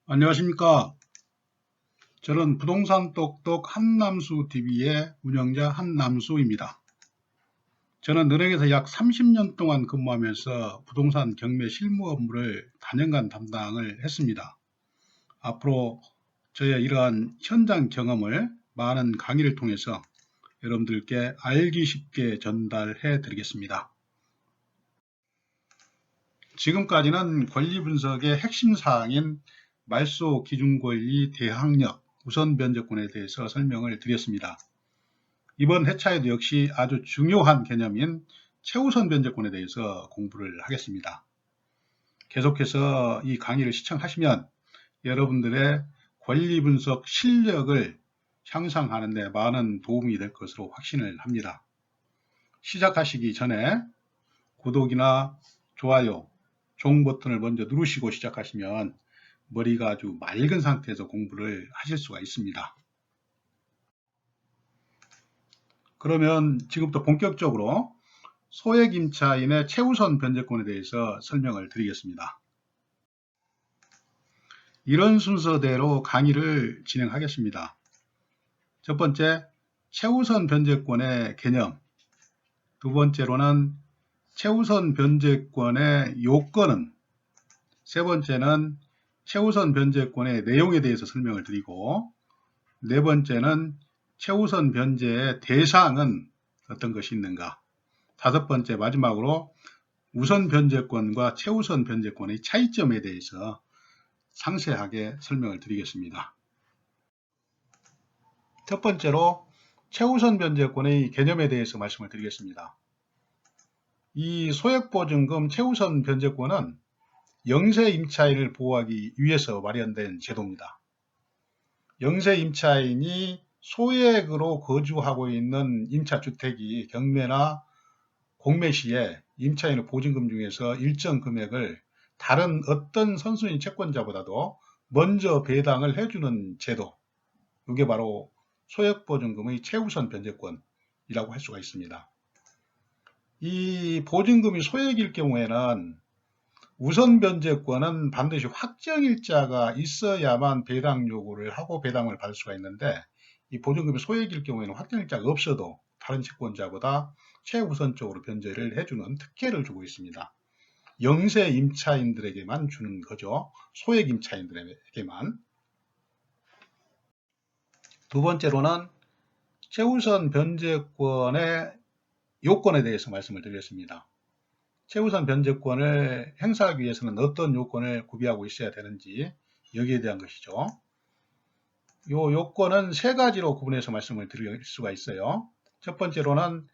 안녕하십니까. 저는 부동산 똑똑 한남수TV의 운영자 한남수입니다. 저는 은행에서 약 30년 동안 근무하면서 부동산 경매 실무 업무를 다년간 담당을 했습니다. 앞으로 저의 이러한 현장 경험을 많은 강의를 통해서 여러분들께 알기 쉽게 전달해 드리겠습니다. 지금까지는 권리 분석의 핵심 사항인 말소 기준 권리 대항력 우선 변제권에 대해서 설명을 드렸습니다. 이번 회차에도 역시 아주 중요한 개념인 최우선 변제권에 대해서 공부를 하겠습니다. 계속해서 이 강의를 시청하시면 여러분들의 권리 분석 실력을 향상하는 데 많은 도움이 될 것으로 확신을 합니다. 시작하시기 전에 구독이나 좋아요, 종 버튼을 먼저 누르시고 시작하시면 머리가 아주 맑은 상태에서 공부를 하실 수가 있습니다. 그러면 지금부터 본격적으로 소액임차인의 최우선 변제권에 대해서 설명을 드리겠습니다. 이런 순서대로 강의를 진행하겠습니다. 첫 번째, 최우선 변제권의 개념. 두 번째로는 최우선 변제권의 요건은, 세 번째는 최우선 변제권의 내용에 대해서 설명을 드리고, 네 번째는 최우선 변제의 대상은 어떤 것이 있는가, 다섯 번째 마지막으로 우선 변제권과 최우선 변제권의 차이점에 대해서 상세하게 설명을 드리겠습니다. 첫 번째로 최우선 변제권의 개념에 대해서 말씀을 드리겠습니다. 이 소액보증금 최우선 변제권은 영세 임차인을 보호하기 위해서 마련된 제도입니다. 영세 임차인이 소액으로 거주하고 있는 임차주택이 경매나 공매 시에 임차인의 보증금 중에서 일정 금액을 다른 어떤 선순위 채권자보다도 먼저 배당을 해주는 제도, 이게 바로 소액보증금의 최우선 변제권이라고 할 수가 있습니다. 이 보증금이 소액일 경우에는 우선 변제권은 반드시 확정일자가 있어야만 배당 요구를 하고 배당을 받을 수가 있는데, 이 보증금이 소액일 경우에는 확정일자가 없어도 다른 채권자보다 최우선적으로 변제를 해주는 특혜를 주고 있습니다. 영세 임차인들에게만 주는 거죠. 소액 임차인들에게만. 두 번째로는 최우선 변제권의 요건에 대해서 말씀을 드리겠습니다. 최우선 변제권을 행사하기 위해서는 어떤 요건을 구비하고 있어야 되는지, 여기에 대한 것이죠. 이 요건은 세 가지로 구분해서 말씀을 드릴 수가 있어요. 첫 번째로는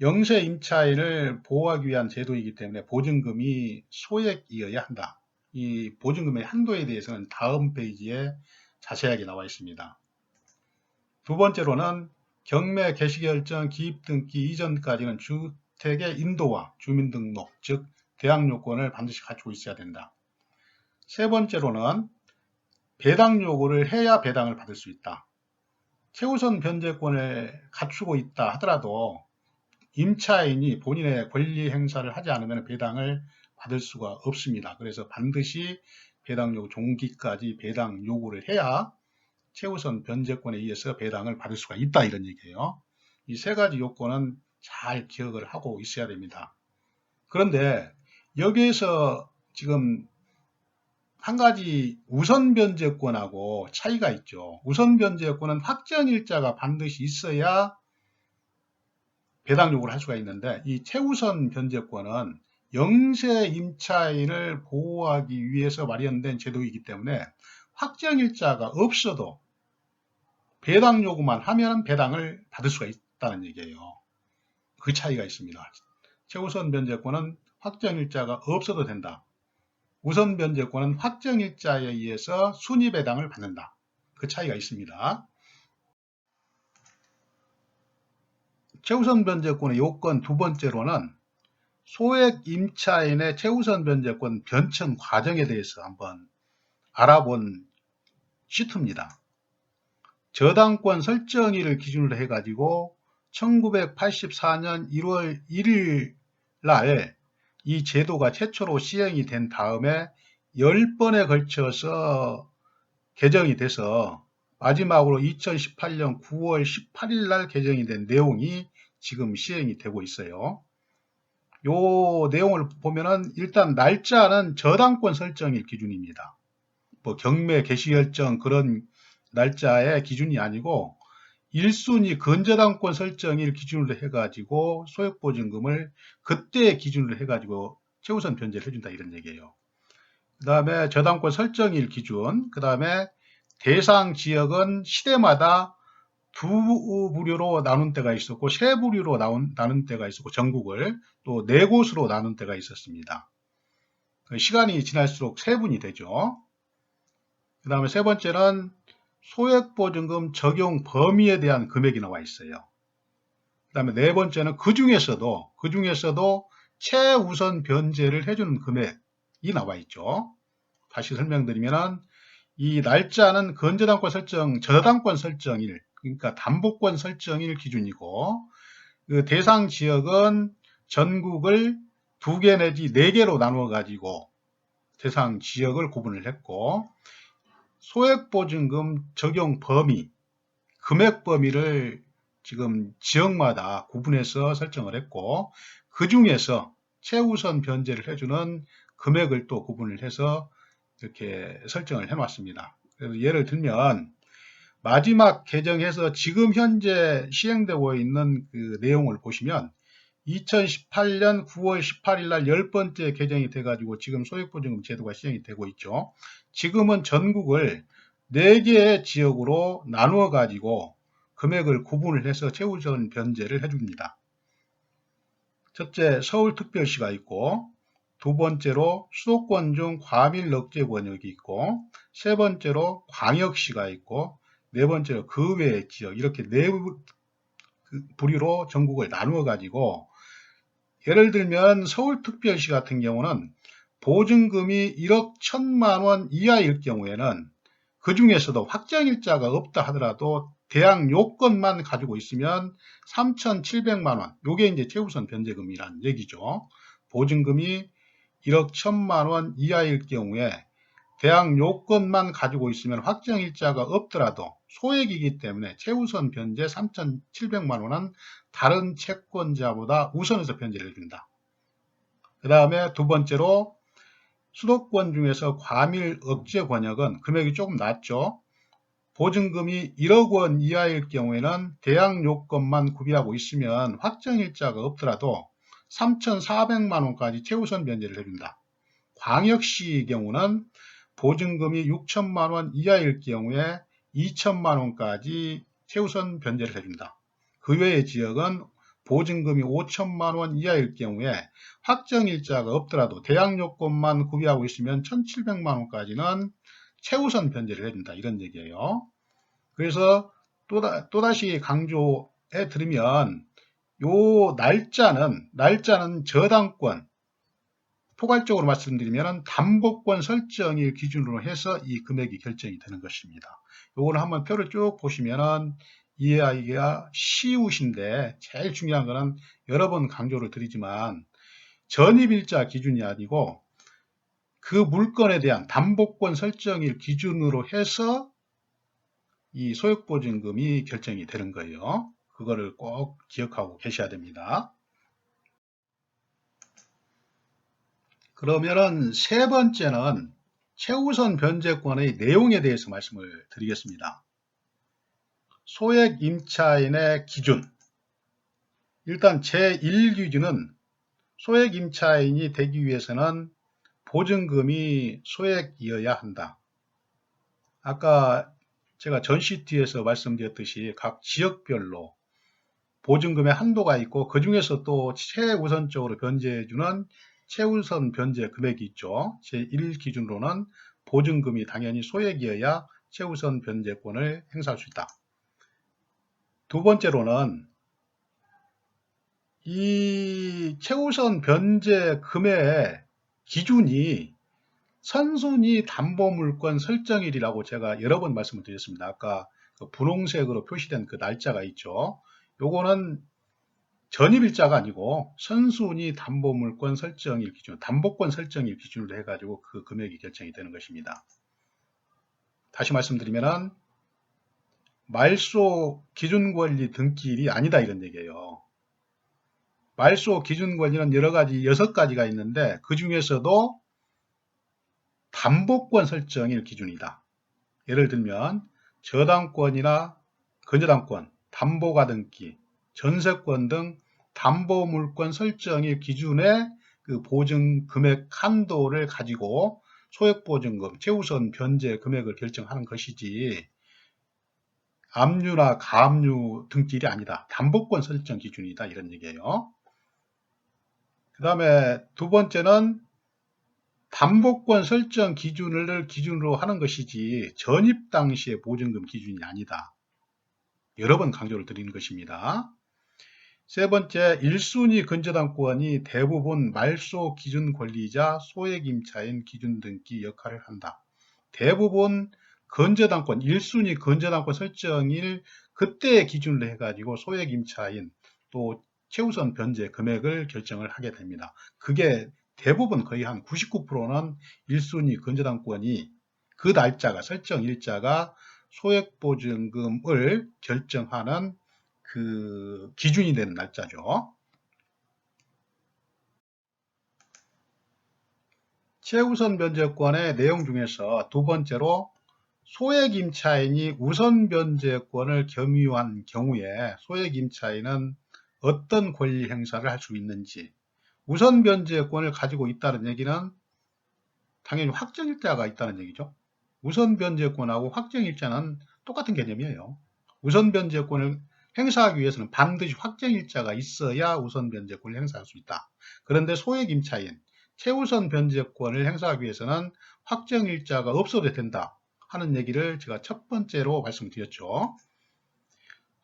영세 임차인을 보호하기 위한 제도이기 때문에 보증금이 소액이어야 한다. 이 보증금의 한도에 대해서는 다음 페이지에 자세하게 나와 있습니다. 두 번째로는 경매 개시결정 기입 등기 이전까지는 주택의 인도와 주민등록, 즉 대항 요건을 반드시 갖추고 있어야 된다. 세 번째로는 배당 요구를 해야 배당을 받을 수 있다. 최우선 변제권을 갖추고 있다 하더라도 임차인이 본인의 권리 행사를 하지 않으면 배당을 받을 수가 없습니다. 그래서 반드시 배당 요구 종기까지 배당 요구를 해야 최우선 변제권에 의해서 배당을 받을 수가 있다, 이런 얘기예요. 이 세 가지 요건은 잘 기억을 하고 있어야 됩니다. 그런데 여기에서 지금 한 가지 우선 변제권하고 차이가 있죠. 우선 변제권은 확정일자가 반드시 있어야 배당 요구를 할 수가 있는데, 이 최우선 변제권은 영세 임차인을 보호하기 위해서 마련된 제도이기 때문에 확정일자가 없어도 배당 요구만 하면 배당을 받을 수가 있다는 얘기예요. 그 차이가 있습니다. 최우선 변제권은 확정일자가 없어도 된다. 우선 변제권은 확정일자에 의해서 순위 배당을 받는다. 그 차이가 있습니다. 최우선 변제권의 요건 두 번째로는 소액 임차인의 최우선 변제권 변청 과정에 대해서 한번 알아본 시트입니다. 저당권 설정일을 기준으로 해가지고 1984년 1월 1일 날 이 제도가 최초로 시행이 된 다음에 10번에 걸쳐서 개정이 돼서 마지막으로 2018년 9월 18일 날 개정이 된 내용이 지금 시행이 되고 있어요. 요 내용을 보면은 일단 날짜는 저당권 설정일 기준입니다. 뭐 경매 개시 결정 그런 날짜의 기준이 아니고 1순위 근저당권 설정일 기준으로 해가지고 소액보증금을 그때 기준으로 해가지고 최우선 변제를 해준다 이런 얘기예요. 그 다음에 저당권 설정일 기준, 그 다음에 대상 지역은 시대마다 두 부류로 나눈 때가 있었고 세 부류로 나눈 때가 있었고 전국을 또 네 곳으로 나눈 때가 있었습니다. 시간이 지날수록 세분이 되죠. 그 다음에 세 번째는 소액보증금 적용 범위에 대한 금액이 나와 있어요. 그 다음에 네 번째는 그 중에서도 최우선 변제를 해주는 금액이 나와 있죠. 다시 설명드리면 이 날짜는 근저당권 설정, 저당권 설정일, 그러니까 담보권 설정일 기준이고 그 대상 지역은 전국을 2개 내지 4개로 나누어 가지고 대상 지역을 구분을 했고 소액보증금 적용 범위, 금액 범위를 지금 지역마다 구분해서 설정을 했고 그 중에서 최우선 변제를 해주는 금액을 또 구분을 해서 이렇게 설정을 해놨습니다. 그래서 예를 들면 마지막 개정해서 지금 현재 시행되고 있는 그 내용을 보시면 2018년 9월 18일 날 10번째 개정이 돼가지고 지금 소액보증금 제도가 시행이 되고 있죠. 지금은 전국을 4개의 지역으로 나누어 가지고 금액을 구분을 해서 최우선 변제를 해줍니다. 첫째, 서울특별시가 있고 두 번째로 수도권 중 과밀 억제 권역이 있고 세 번째로 광역시가 있고 네 번째로 그 외의 지역 이렇게 네 부류로 전국을 나누어 가지고 예를 들면 서울특별시 같은 경우는 보증금이 1억 1천만 원 이하일 경우에는 그 중에서도 확정일자가 없다 하더라도 대항 요건만 가지고 있으면 3,700만 원, 요게 이제 최우선 변제금이라는 얘기죠. 보증금이 1억 1천만 원 이하일 경우에 대항 요건만 가지고 있으면 확정일자가 없더라도 소액이기 때문에 최우선 변제 3,700만 원은 다른 채권자보다 우선해서 변제를 해준다. 그 다음에 두 번째로 수도권 중에서 과밀 억제 권역은 금액이 조금 낮죠. 보증금이 1억 원 이하일 경우에는 대항 요건만 구비하고 있으면 확정일자가 없더라도 3,400만 원까지 최우선 변제를 해준다. 광역시 경우는 보증금이 6천만 원 이하일 경우에 2천만 원까지 최우선 변제를 해준다. 그 외의 지역은 보증금이 5천만 원 이하일 경우에 확정일자가 없더라도 대항 요건만 구비하고 있으면 1,700만 원까지는 최우선 변제를 해준다. 이런 얘기예요. 그래서 또다시 강조해 드리면 요 날짜는 저당권, 포괄적으로 말씀드리면 담보권 설정일 기준으로 해서 이 금액이 결정이 되는 것입니다. 요거는 한번 표를 쭉 보시면 이해하기가 쉬우신데 제일 중요한 거는 여러 번 강조를 드리지만 전입일자 기준이 아니고 그 물건에 대한 담보권 설정일 기준으로 해서 이 소액보증금이 결정이 되는 거예요. 그거를 꼭 기억하고 계셔야 됩니다. 그러면은 세 번째는 최우선 변제권의 내용에 대해서 말씀을 드리겠습니다. 소액 임차인의 기준. 일단 제1기준은 소액 임차인이 되기 위해서는 보증금이 소액이어야 한다. 아까 제가 전시티에서 말씀드렸듯이 각 지역별로 보증금의 한도가 있고 그 중에서 또 최우선적으로 변제해주는 최우선 변제 금액이 있죠. 제1기준으로는 보증금이 당연히 소액이어야 최우선 변제권을 행사할 수 있다. 두 번째로는 이 최우선 변제 금액의 기준이 선순위 담보물권 설정일이라고 제가 여러 번 말씀을 드렸습니다. 아까 그 분홍색으로 표시된 그 날짜가 있죠. 요거는 전입일자가 아니고 선순위 담보물권 설정일 기준, 담보권 설정일 기준으로 해가지고 그 금액이 결정이 되는 것입니다. 다시 말씀드리면은 말소 기준권리 등기일이 아니다 이런 얘기예요. 말소 기준권리는 여러 가지 6가지가 있는데 그 중에서도 담보권 설정일 기준이다. 예를 들면 저당권이나 건저당권, 담보가등기, 전세권 등 담보물권 설정일 기준의 그 보증 금액 한도를 가지고 소액보증금, 최우선 변제 금액을 결정하는 것이지 압류나 가압류 등기일이 아니다. 담보권 설정 기준이다 이런 얘기예요. 그 다음에 두 번째는 담보권 설정 기준을 기준으로 하는 것이지 전입 당시의 보증금 기준이 아니다. 여러 번 강조를 드리는 것입니다. 세 번째, 1순위 건저당권이 대부분 말소 기준 권리자 소액임차인 기준 등기 역할을 한다. 대부분 건저당권, 1순위 건저당권 설정일 그때의 기준으로 해가지고 소액임차인 또 최우선 변제 금액을 결정을 하게 됩니다. 그게 대부분 거의 한 99%는 1순위 건저당권이 그 날짜가 설정 일자가 소액보증금을 결정하는 그 기준이 되는 날짜죠. 최우선 변제권의 내용 중에서 두 번째로 소액임차인이 우선 변제권을 겸유한 경우에 소액임차인은 어떤 권리 행사를 할 수 있는지, 우선 변제권을 가지고 있다는 얘기는 당연히 확정일자가 있다는 얘기죠. 우선 변제권하고 확정일자는 똑같은 개념이에요. 우선 변제권을 행사하기 위해서는 반드시 확정일자가 있어야 우선 변제권을 행사할 수 있다. 그런데 소액임차인, 최우선 변제권을 행사하기 위해서는 확정일자가 없어도 된다 하는 얘기를 제가 첫 번째로 말씀드렸죠.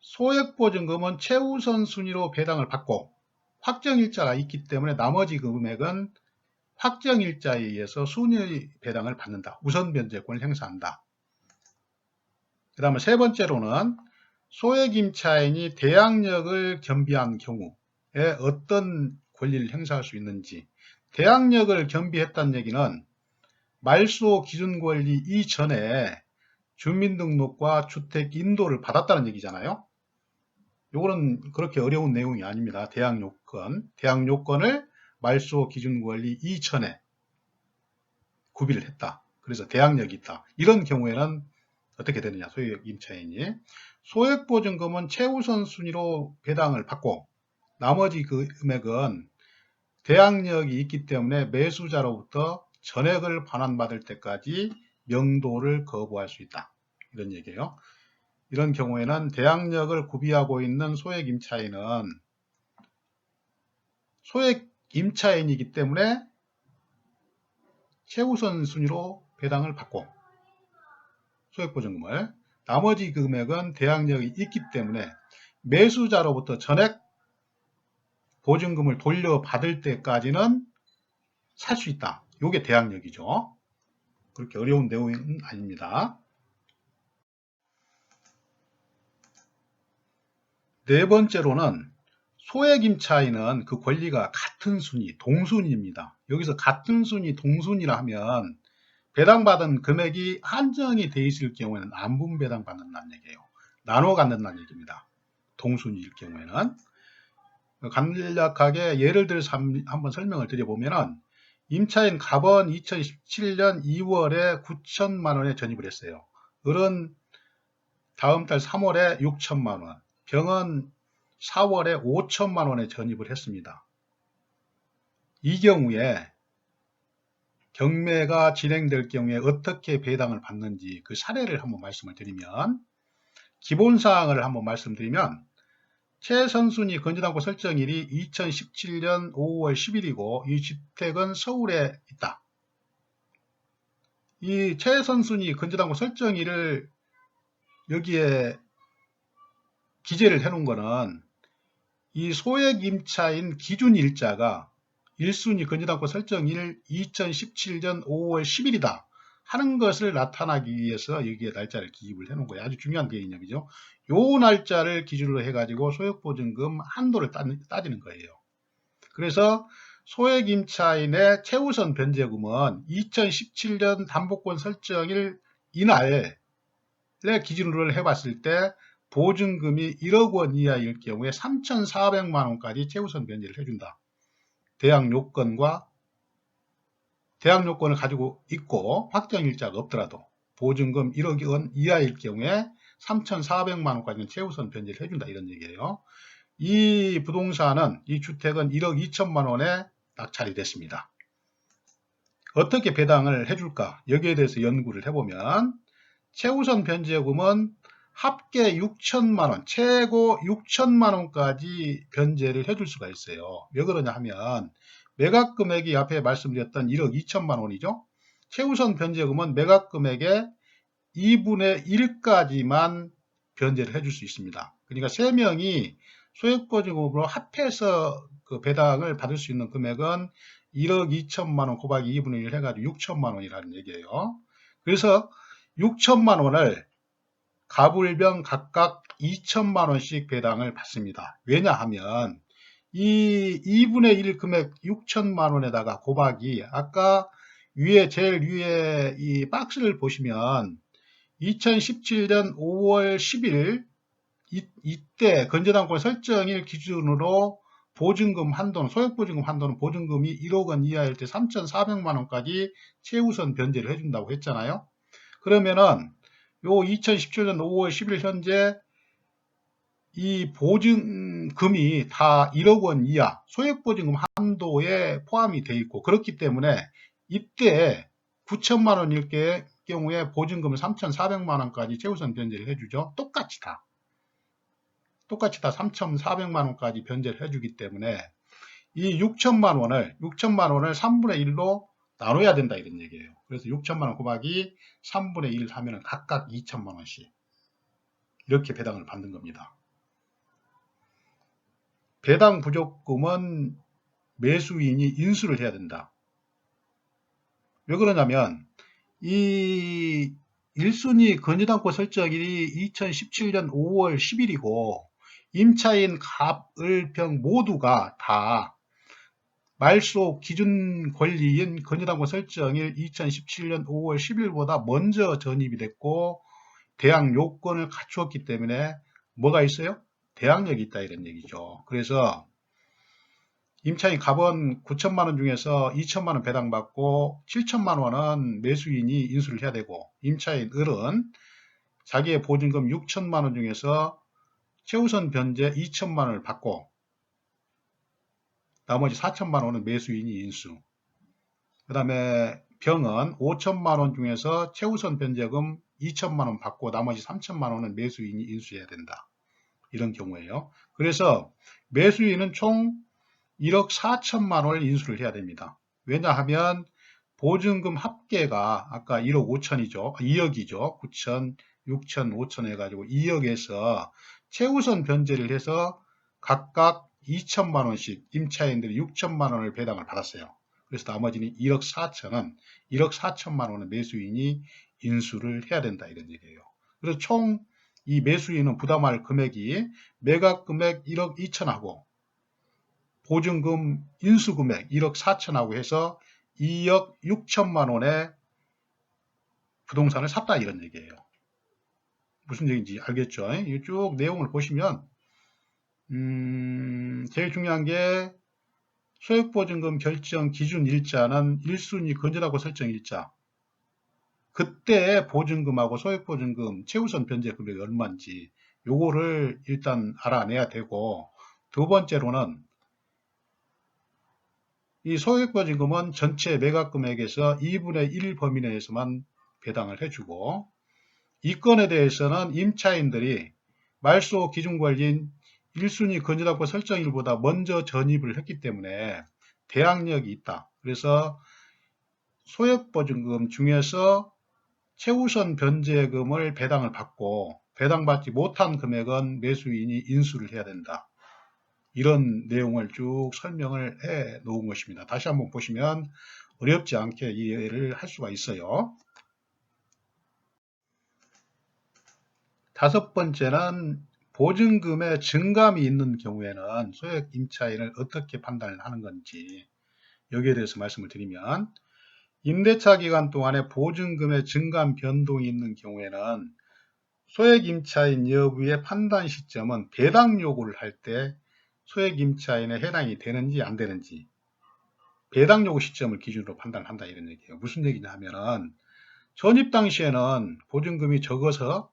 소액보증금은 최우선 순위로 배당을 받고 확정일자가 있기 때문에 나머지 금액은 확정일자에 의해서 순위 배당을 받는다. 우선 변제권을 행사한다. 그 다음에 세 번째로는 소액임차인이 대항력을 겸비한 경우에 어떤 권리를 행사할 수 있는지. 대항력을 겸비했다는 얘기는 말소 기준 권리 이전에 주민등록과 주택 인도를 받았다는 얘기잖아요. 요거는 그렇게 어려운 내용이 아닙니다. 대항요건을 말소 기준 권리 이전에 구비를 했다. 그래서 대항력이 있다. 이런 경우에는 어떻게 되느냐, 소액임차인이. 소액보증금은 최우선 순위로 배당을 받고 나머지 그 금액은 대항력이 있기 때문에 매수자로부터 전액을 반환받을 때까지 명도를 거부할 수 있다. 이런 얘기예요. 이런 경우에는 대항력을 구비하고 있는 소액임차인은 소액임차인이기 때문에 최우선 순위로 배당을 받고 소액보증금을, 나머지 금액은 대항력이 있기 때문에 매수자로부터 전액 보증금을 돌려받을 때까지는 살 수 있다. 이게 대항력이죠. 그렇게 어려운 내용은 아닙니다. 네 번째로는 소액임차인은 그 권리가 같은 순위, 동순위입니다. 여기서 같은 순위, 동순위라 하면 배당받은 금액이 한정이 되어 있을 경우에는 안분 배당받는다는 얘기예요. 나눠 갖는다는 얘기입니다. 동순위일 경우에는. 간략하게 예를 들어서 한번 설명을 드려보면 임차인 갑은 2017년 2월에 9천만 원에 전입을 했어요. 을은 다음 달 3월에 6천만 원, 병은 4월에 5천만 원에 전입을 했습니다. 이 경우에 경매가 진행될 경우에 어떻게 배당을 받는지 그 사례를 한번 말씀을 드리면, 기본사항을 한번 말씀드리면 최선순위 건저당권 설정일이 2017년 5월 10일이고 이 주택은 서울에 있다. 이 최선순위 건저당권 설정일을 여기에 기재를 해놓은 거는 이 소액임차인 기준일자가 1순위 건저당권 설정일 2017년 5월 10일이다 하는 것을 나타나기 위해서 여기에 날짜를 기입을 해놓은 거예요. 아주 중요한 개념이죠. 요 날짜를 기준으로 해가지고 소액보증금 한도를 따지는 거예요. 그래서 소액임차인의 최우선 변제금은 2017년 담보권 설정일 이날의 기준으로 해봤을 때 보증금이 1억 원 이하일 경우에 3,400만 원까지 최우선 변제를 해준다. 대항 요건을 가지고 있고 확정일자가 없더라도 보증금 1억 원 이하일 경우에 3,400만 원까지는 최우선 변제를 해준다 이런 얘기예요. 이 부동산은 이 주택은 1억 2천만 원에 낙찰이 됐습니다. 어떻게 배당을 해줄까? 여기에 대해서 연구를 해보면 최우선 변제금은 합계 6천만 원, 최고 6천만 원까지 변제를 해줄 수가 있어요. 왜 그러냐 하면 매각 금액이 앞에 말씀드렸던 1억 2천만 원이죠. 최우선 변제금은 매각 금액의 2분의 1까지만 변제를 해줄 수 있습니다. 그러니까 3명이 소액보증금으로 합해서 그 배당을 받을 수 있는 금액은 1억 2천만 원 곱하기 2분의 1 해가지고 6천만 원이라는 얘기예요. 그래서 6천만 원을 가불병 각각 2천만 원씩 배당을 받습니다. 왜냐하면 이 2분의 1 금액 6천만 원에다가 곱하기 아까 제일 위에 이 박스를 보시면 2017년 5월 10일 이때 건재당권 설정일 기준으로 보증금 한도는 소액보증금 한도는 보증금이 1억 원 이하일 때 3,400만 원까지 최우선 변제를 해준다고 했잖아요. 그러면은 요 2017년 5월 10일 현재 이 보증금이 다 1억 원 이하 소액보증금 한도에 포함이 되어 있고 그렇기 때문에 이때 9천만 원일 경우에 보증금을 3,400만 원까지 최우선 변제를 해주죠. 똑같이 다 3,400만 원까지 변제를 해주기 때문에 이 6천만 원을 3분의 1로 나눠야 된다 이런 얘기예요. 그래서 6천만 원 곱하기 3분의 1 하면 각각 2천만 원씩 이렇게 배당을 받는 겁니다. 배당 부족금은 매수인이 인수를 해야 된다. 왜 그러냐면 이 1순위 건재당권 설정일이 2017년 5월 10일이고 임차인 갑을병 모두가 다 말소 기준 권리인 건재당권 설정일 2017년 5월 10일보다 먼저 전입이 됐고 대항 요건을 갖추었기 때문에 뭐가 있어요? 대항력이 있다 이런 얘기죠. 그래서 임차인 갑은 9천만 원 중에서 2천만 원 배당받고 7천만 원은 매수인이 인수를 해야 되고 임차인 을은 자기의 보증금 6천만 원 중에서 최우선 변제 2천만 원을 받고 나머지 4천만 원은 매수인이 인수. 그 다음에 병은 5천만 원 중에서 최우선 변제금 2천만 원 받고 나머지 3천만 원은 매수인이 인수해야 된다. 이런 경우에요. 그래서 매수인은 총 1억 4천만 원을 인수를 해야 됩니다. 왜냐하면 보증금 합계가 아까 1억 5천이죠. 2억이죠. 9천, 6천, 5천 해가지고 2억에서 최우선 변제를 해서 각각 2천만 원씩 임차인들이 6천만 원을 배당을 받았어요. 그래서 나머지는 1억 4천은 1억 4천만 원은 매수인이 인수를 해야 된다 이런 얘기예요. 그래서 총 이 매수인은 부담할 금액이 매각 금액 1억 2천하고 보증금 인수금액 1억 4천하고 해서 2억 6천만 원의 부동산을 샀다 이런 얘기예요. 무슨 얘기인지 알겠죠? 이 쭉 내용을 보시면 제일 중요한 게 소액보증금 결정 기준 일자는 1순위 건재당권 설정 일자. 그때 보증금하고 소액보증금 최우선 변제 금액이 얼마인지 요거를 일단 알아내야 되고 두 번째로는 이 소액보증금은 전체 매각금액에서 2분의 1 범위 내에서만 배당을 해주고 이 건에 대해서는 임차인들이 말소 기준관리인 1순위 건재당권 설정일보다 먼저 전입을 했기 때문에 대항력이 있다. 그래서 소액보증금 중에서 최우선 변제금을 배당을 받고 배당받지 못한 금액은 매수인이 인수를 해야 된다. 이런 내용을 쭉 설명을 해 놓은 것입니다. 다시 한번 보시면 어렵지 않게 이해를 할 수가 있어요. 다섯 번째는 보증금의 증감이 있는 경우에는 소액 임차인을 어떻게 판단을 하는 건지 여기에 대해서 말씀을 드리면 임대차 기간 동안에 보증금의 증감 변동이 있는 경우에는 소액임차인 여부의 판단 시점은 배당 요구를 할 때 소액임차인에 해당이 되는지 안 되는지 배당 요구 시점을 기준으로 판단한다 이런 얘기예요. 무슨 얘기냐 하면은 전입 당시에는 보증금이 적어서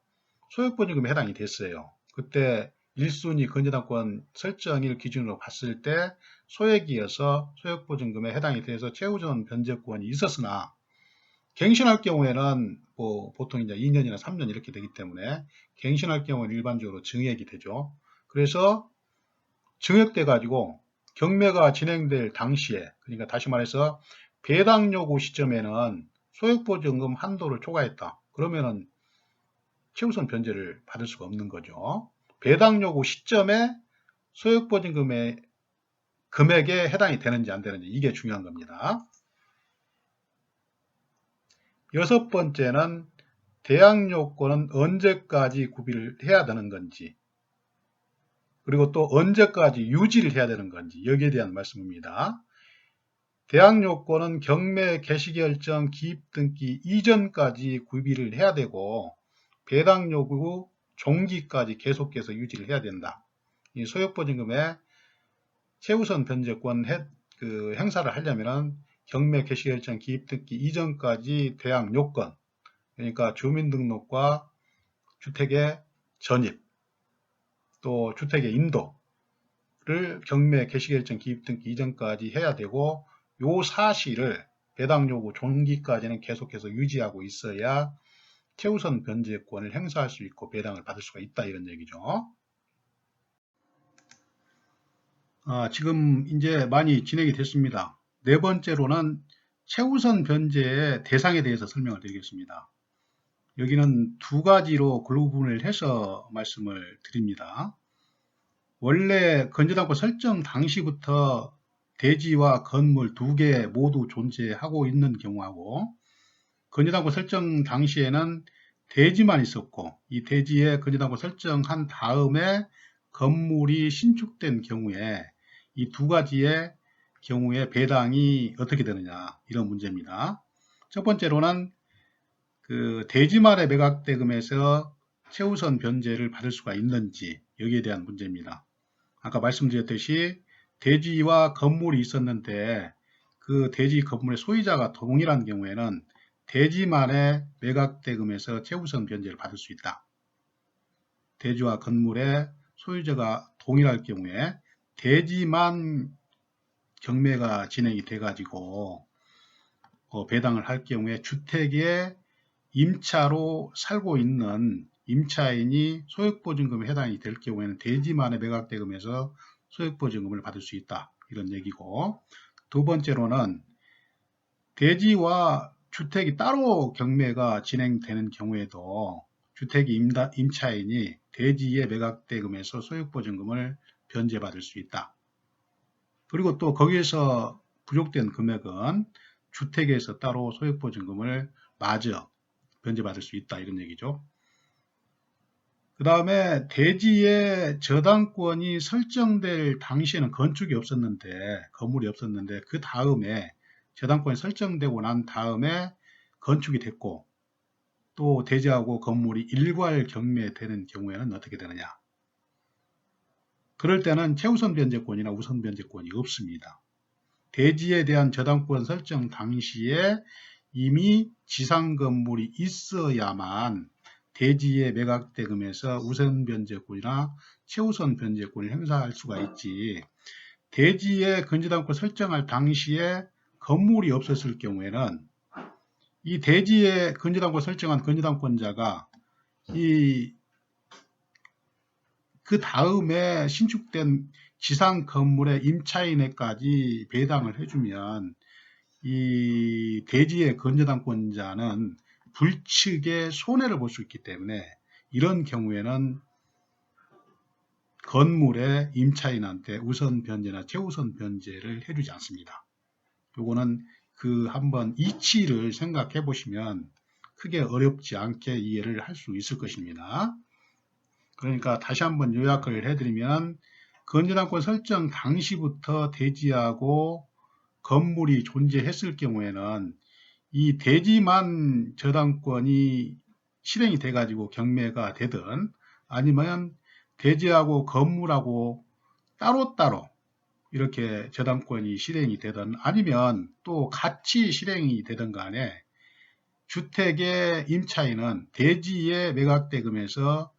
소액보증금에 해당이 됐어요. 그때 1순위 건전당권 설정일 기준으로 봤을 때 소액이어서 소액보증금에 해당이 돼서 최우선 변제권이 있었으나 갱신할 경우에는 보통 이제 2년이나 3년 이렇게 되기 때문에 갱신할 경우는 일반적으로 증액이 되죠. 그래서 증액돼 가지고 경매가 진행될 당시에, 그러니까 다시 말해서 배당 요구 시점에는 소액보증금 한도를 초과했다. 그러면은 최우선 변제를 받을 수가 없는 거죠. 배당 요구 시점에 소액보증금의 금액에 해당이 되는지 안 되는지 이게 중요한 겁니다. 여섯 번째는 대항 요건은 언제까지 구비를 해야 되는 건지, 그리고 또 언제까지 유지를 해야 되는 건지 여기에 대한 말씀입니다. 대항 요건은 경매 개시결정 기입 등기 이전까지 구비를 해야 되고 배당 요구 종기까지 계속해서 유지를 해야 된다. 이 소액보증금의 최우선 변제권 행사를 하려면 경매 개시결정 기입 등기 이전까지 대항 요건, 그러니까 주민등록과 주택의 전입, 또 주택의 인도를 경매 개시결정 기입 등기 이전까지 해야 되고 요 사실을 배당 요구 종기까지는 계속해서 유지하고 있어야 최우선 변제권을 행사할 수 있고 배당을 받을 수가 있다 이런 얘기죠. 지금 이제 많이 진행이 됐습니다. 네 번째로는 최우선 변제의 대상에 대해서 설명을 드리겠습니다. 여기는 두 가지로 구분을 해서 말씀을 드립니다. 원래 건전당권 설정 당시부터 대지와 건물 두 개 모두 존재하고 있는 경우하고 건전당권 설정 당시에는 대지만 있었고 이 대지에 건전당권 설정한 다음에 건물이 신축된 경우에 이 두 가지의 경우에 배당이 어떻게 되느냐 이런 문제입니다. 첫 번째로는 그 대지만의 매각대금에서 최우선 변제를 받을 수가 있는지 여기에 대한 문제입니다. 아까 말씀드렸듯이 대지와 건물이 있었는데 그 대지 건물의 소유자가 동일한 경우에는 대지만의 매각대금에서 최우선 변제를 받을 수 있다. 대지와 건물의 소유자가 동일할 경우에 대지만 경매가 진행이 돼가지고 배당을 할 경우에 주택에 임차로 살고 있는 임차인이 소액보증금에 해당이 될 경우에는 대지만의 매각대금에서 소액보증금을 받을 수 있다. 이런 얘기고, 두 번째로는 대지와 주택이 따로 경매가 진행되는 경우에도 주택이 임차인이 대지의 매각대금에서 소액보증금을 변제받을 수 있다. 그리고 또 거기에서 부족된 금액은 주택에서 따로 소액보증금을 마저 변제받을 수 있다 이런 얘기죠. 그 다음에 대지의 저당권이 설정될 당시에는 건축이 없었는데 건물이 없었는데 그 다음에 저당권이 설정되고 난 다음에 건축이 됐고 또 대지하고 건물이 일괄 경매되는 경우에는 어떻게 되느냐. 그럴 때는 최우선 변제권이나 우선 변제권이 없습니다. 대지에 대한 저당권 설정 당시에 이미 지상 건물이 있어야만 대지의 매각대금에서 우선 변제권이나 최우선 변제권을 행사할 수가 있지, 대지의 건전당권 설정할 당시에 건물이 없었을 경우에는 이 대지의 건전당권 설정한 건전당권자가 그 다음에 신축된 지상 건물의 임차인에까지 배당을 해주면 이 대지의 건전당권자는 불측의 손해를 볼 수 있기 때문에 이런 경우에는 건물의 임차인한테 우선 변제나 최우선 변제를 해주지 않습니다. 요거는 그 한번 이치를 생각해 보시면 크게 어렵지 않게 이해를 할 수 있을 것입니다. 그러니까 다시 한번 요약을 해드리면 건전당권 설정 당시부터 대지하고 건물이 존재했을 경우에는 이 대지만 저당권이 실행이 돼가지고 경매가 되든 아니면 대지하고 건물하고 따로따로 이렇게 저당권이 실행이 되든 아니면 또 같이 실행이 되든 간에 주택의 임차인은 대지의 매각대금에서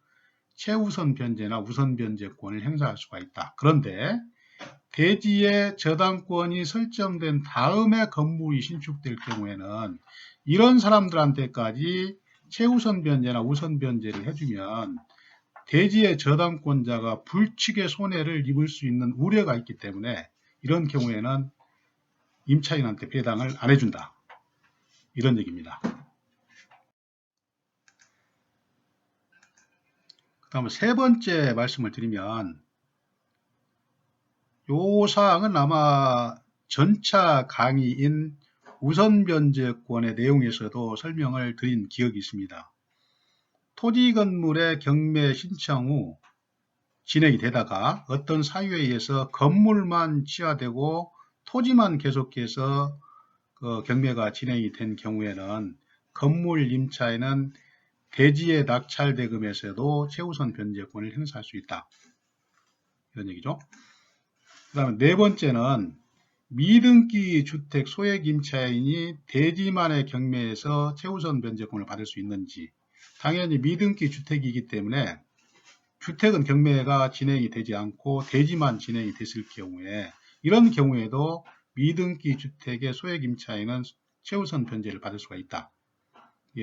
최우선 변제나 우선 변제권을 행사할 수가 있다. 그런데 대지의 저당권이 설정된 다음에 건물이 신축될 경우에는 이런 사람들한테까지 최우선 변제나 우선 변제를 해주면 대지의 저당권자가 불측의 손해를 입을 수 있는 우려가 있기 때문에 이런 경우에는 임차인한테 배당을 안 해준다. 이런 얘기입니다. 그 다음에 세 번째 말씀을 드리면 요 사항은 아마 전차 강의인 우선변제권의 내용에서도 설명을 드린 기억이 있습니다. 토지 건물의 경매 신청 후 진행이 되다가 어떤 사유에 의해서 건물만 취하되고 토지만 계속해서 경매가 진행이 된 경우에는 건물 임차인은 대지의 낙찰대금에서도 최우선 변제권을 행사할 수 있다. 이런 얘기죠. 그 다음에 네 번째는 미등기 주택 소액 임차인이 대지만의 경매에서 최우선 변제권을 받을 수 있는지. 당연히 미등기 주택이기 때문에 주택은 경매가 진행이 되지 않고 대지만 진행이 됐을 경우에 이런 경우에도 미등기 주택의 소액 임차인은 최우선 변제를 받을 수가 있다.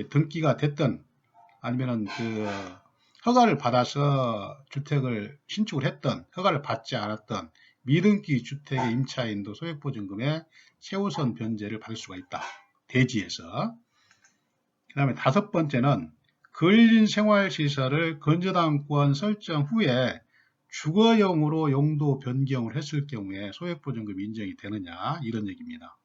등기가 됐든 아니면은 허가를 받아서 주택을 신축을 했던 허가를 받지 않았던 미등기 주택의 임차인도 소액보증금에 최우선 변제를 받을 수가 있다. 대지에서. 그 다음에 다섯 번째는 근린생활시설을 건저당권 설정 후에 주거용으로 용도 변경을 했을 경우에 소액보증금이 인정이 되느냐 이런 얘기입니다.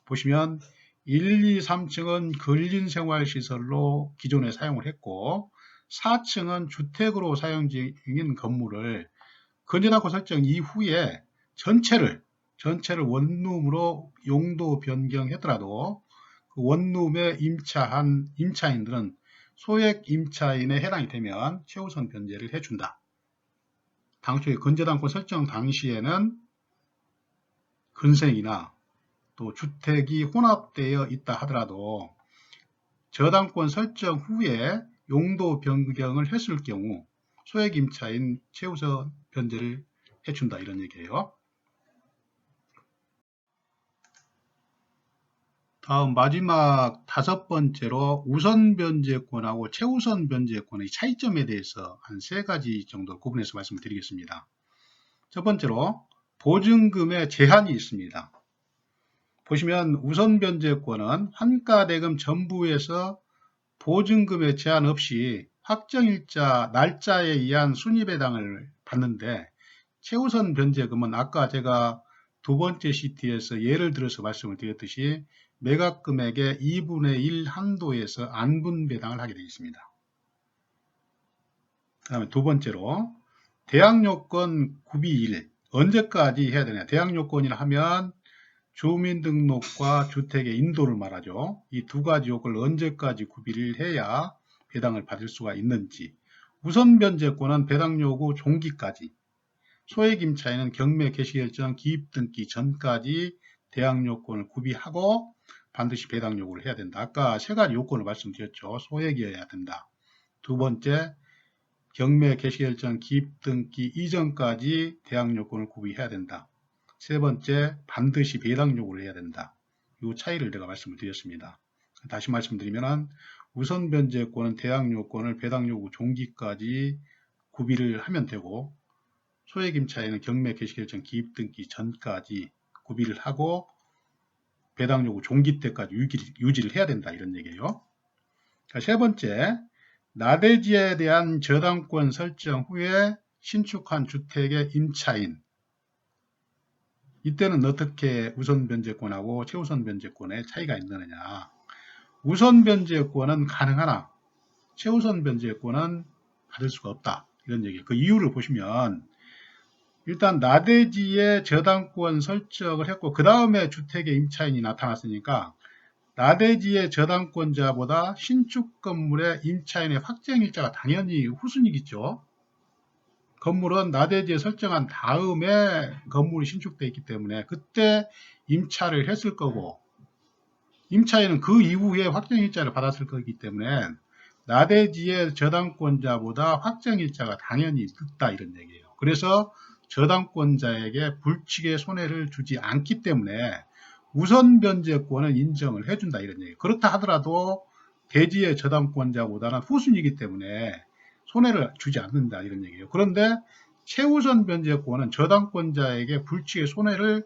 보시면 1, 2, 3층은 근린생활시설로 기존에 사용을 했고 4층은 주택으로 사용 중인 건물을 건전당권 설정 이후에 전체를 원룸으로 용도 변경했더라도 그 원룸에 임차한 임차인들은 소액 임차인에 해당이 되면 최우선 변제를 해준다. 당초에 건전당권 설정 당시에는 근생이나 또 주택이 혼합되어 있다 하더라도 저당권 설정 후에 용도 변경을 했을 경우 소액 임차인 최우선 변제를 해준다 이런 얘기예요. 다음 마지막 다섯 번째로 우선 변제권하고 최우선 변제권의 차이점에 대해서 한 세 가지 정도 구분해서 말씀을 드리겠습니다. 첫 번째로 보증금의 제한이 있습니다. 보시면 우선 변제권은 환가대금 전부에서 보증금의 제한 없이 확정일자 날짜에 의한 순위배당을 받는데 최우선 변제금은 아까 제가 두 번째 시트에서 예를 들어서 말씀을 드렸듯이 매각금액의 2분의 1 한도에서 안분배당을 하게 되어 있습니다. 그 다음에 두 번째로 대항요건 구비 1 언제까지 해야 되냐. 대항요건이라 하면 주민등록과 주택의 인도를 말하죠. 이 두 가지 요건을 언제까지 구비를 해야 배당을 받을 수가 있는지. 우선변제권은 배당요구 종기까지, 소액임차인은 경매 개시결정 기입등기 전까지 대항요건을 구비하고 반드시 배당요구를 해야 된다. 아까 세 가지 요건을 말씀드렸죠. 소액이어야 된다. 두 번째, 경매 개시결정 기입등기 이전까지 대항요건을 구비해야 된다. 세 번째, 반드시 배당 요구를 해야 된다. 이 차이를 제가 말씀을 드렸습니다. 다시 말씀드리면 우선 변제권은 대항 요건을 배당 요구 종기까지 구비를 하면 되고 소액 임차인은 경매 개시 결정 기입 등기 전까지 구비를 하고 배당 요구 종기 때까지 유지를 해야 된다 이런 얘기예요. 세 번째, 나대지에 대한 저당권 설정 후에 신축한 주택의 임차인 이때는 어떻게 우선 변제권하고 최우선 변제권의 차이가 있느냐. 우선 변제권은 가능하나 최우선 변제권은 받을 수가 없다. 이런 얘기예요. 그 이유를 보시면 일단 나대지에 저당권 설정을 했고 그 다음에 주택의 임차인이 나타났으니까 나대지의 저당권자보다 신축 건물의 임차인의 확정일자가 당연히 후순위겠죠. 건물은 나대지에 설정한 다음에 건물이 신축되어 있기 때문에 그때 임차를 했을 거고, 임차인은 그 이후에 확정일자를 받았을 거기 때문에 나대지의 저당권자보다 확정일자가 당연히 늦다, 이런 얘기예요. 그래서 저당권자에게 불칙의 손해를 주지 않기 때문에 우선 변제권을 인정을 해준다, 이런 얘기예요. 그렇다 하더라도 대지의 저당권자보다는 후순위이기 때문에 손해를 주지 않는다, 이런 얘기예요. 그런데 최우선 변제권은 저당권자에게 불칙의 손해를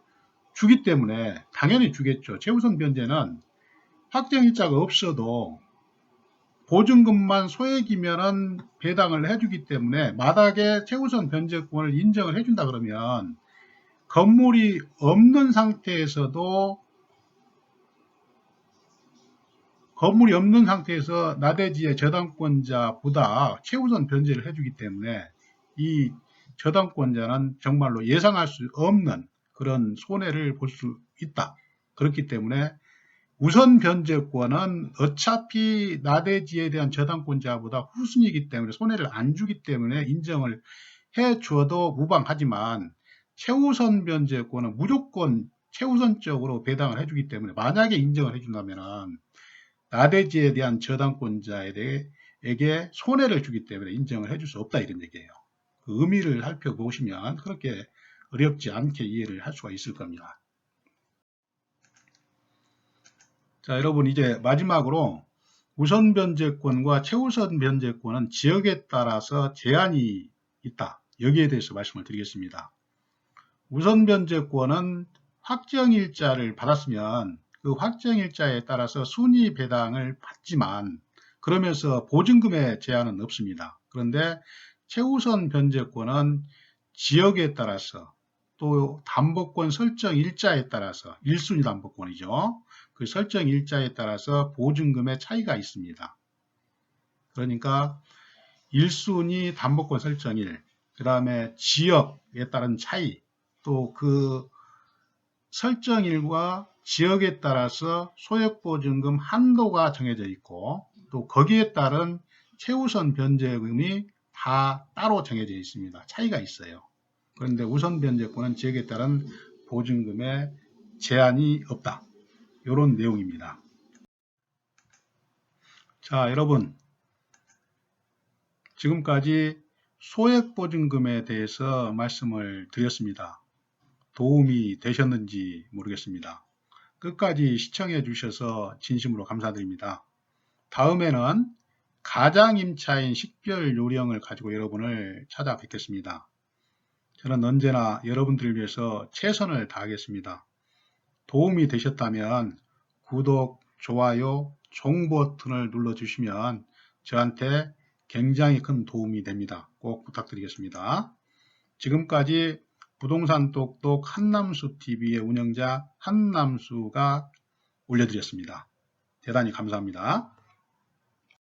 주기 때문에 당연히 주겠죠. 최우선 변제는 확정일자가 없어도 보증금만 소액이면은 배당을 해주기 때문에 마닥에 최우선 변제권을 인정을 해준다 그러면 건물이 없는 상태에서도, 건물이 없는 상태에서 나대지의 저당권자보다 최우선 변제를 해주기 때문에 이 저당권자는 정말로 예상할 수 없는 그런 손해를 볼 수 있다. 그렇기 때문에 우선 변제권은 어차피 나대지에 대한 저당권자보다 후순위이기 때문에 손해를 안 주기 때문에 인정을 해 주어도 무방하지만, 최우선 변제권은 무조건 최우선적으로 배당을 해주기 때문에 만약에 인정을 해준다면 나대지에 대한 저당권자에게 손해를 주기 때문에 인정을 해줄 수 없다, 이런 얘기예요. 그 의미를 살펴보시면 그렇게 어렵지 않게 이해를 할 수가 있을 겁니다. 자, 여러분, 이제 마지막으로 우선 변제권과 최우선 변제권은 지역에 따라서 제한이 있다. 여기에 대해서 말씀을 드리겠습니다. 우선 변제권은 확정일자를 받았으면 그 확정일자에 따라서 순위 배당을 받지만 그러면서 보증금의 제한은 없습니다. 그런데 최우선 변제권은 지역에 따라서 또 담보권 설정 일자에 따라서, 1순위 담보권이죠. 그 설정 일자에 따라서 보증금의 차이가 있습니다. 그러니까 1순위 담보권 설정일, 그 다음에 지역에 따른 차이, 또 그 설정일과 지역에 따라서 소액보증금 한도가 정해져 있고, 또 거기에 따른 최우선 변제금이 다 따로 정해져 있습니다. 차이가 있어요. 그런데 우선 변제권은 지역에 따른 보증금에 제한이 없다. 이런 내용입니다. 자, 여러분, 지금까지 소액보증금에 대해서 말씀을 드렸습니다. 도움이 되셨는지 모르겠습니다. 끝까지 시청해 주셔서 진심으로 감사드립니다. 다음에는 가장임차인 식별 요령을 가지고 여러분을 찾아뵙겠습니다. 저는 언제나 여러분들을 위해서 최선을 다하겠습니다. 도움이 되셨다면 구독, 좋아요, 종 버튼을 눌러주시면 저한테 굉장히 큰 도움이 됩니다. 꼭 부탁드리겠습니다. 지금까지 부동산 똑똑 한남수TV의 운영자 한남수가 올려드렸습니다. 대단히 감사합니다.